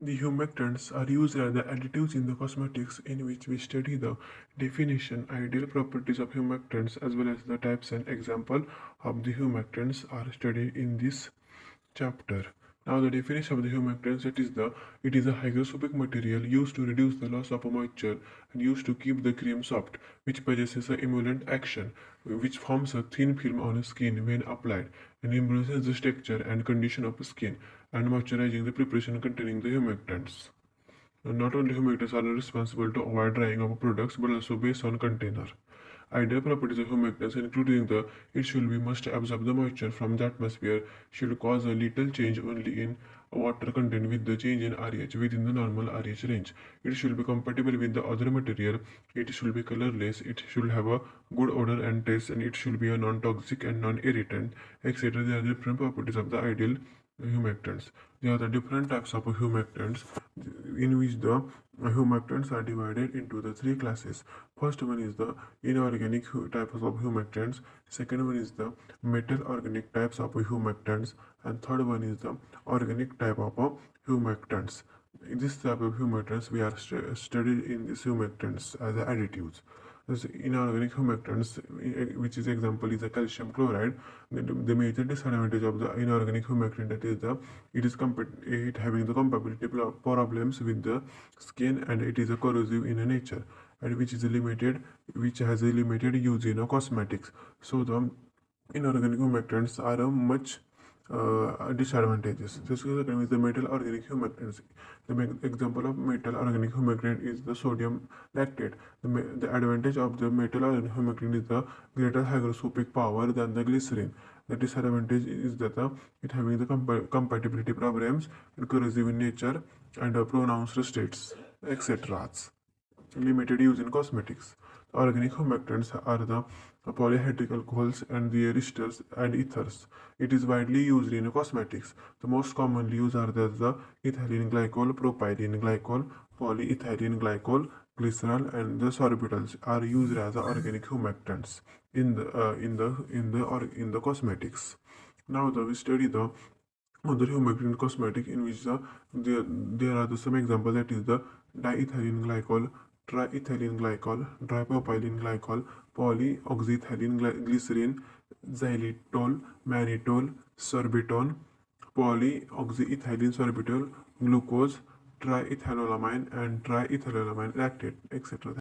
The humectants are used as the additives in the cosmetics, in which we study the definition, ideal properties of humectants as well as the types and example of the humectants are studied in this chapter. Now the definition of the humectants, it is a hygroscopic material used to reduce the loss of moisture and used to keep the cream soft, which possesses a emollient action, which forms a thin film on skin when applied and improves the texture and condition of skin and moisturizing the preparation containing the humectants. Not only humectants are responsible to avoid drying of products but also based on container. Ideal properties of humectants including the it should be must absorb the moisture from the atmosphere, should cause a little change only in water content with the change in RH within the normal RH range. It should be compatible with the other material, it should be colorless, it should have a good odor and taste, and it should be a non-toxic and non-irritant, etc. There are different properties of the ideal humectants. There are the different types of humectants in which the humectants are divided into the three classes. First one is the inorganic types of humectants. Second one is the metal organic types of humectants, and third one is the organic type of humectants. In this type of humectants, we are studied in these humectants as additives. As inorganic humectants, which is example is the calcium chloride. The major disadvantage of the inorganic humectant that is the it having the compatibility problems with the skin, and it is a corrosive in nature, and which has a limited use in cosmetics. So the inorganic humectants are a much disadvantages. This is the metal organic humectants. The example of metal organic humectant is the sodium lactate. The advantage of the metal organic humectant is the greater hygroscopic power than the glycerin. The disadvantage is that it having the compatibility problems and corrosive in nature and pronounced states, etc. Limited use in cosmetics. The organic humectants are the polyhydric alcohols and the esters and ethers. It is widely used in cosmetics. The most commonly used are the ethylene glycol, propylene glycol, polyethylene glycol, glycerol, and the sorbitol are used as organic humectants in the cosmetics. Now we study the other humectant cosmetic in which there are some examples, that is the diethylene glycol, triethylene glycol, tripropylene glycol, polyoxyethylene glycerin, xylitol, mannitol, sorbitol, polyoxyethylene sorbitol, glucose, triethanolamine and triethanolamine lactate, etc.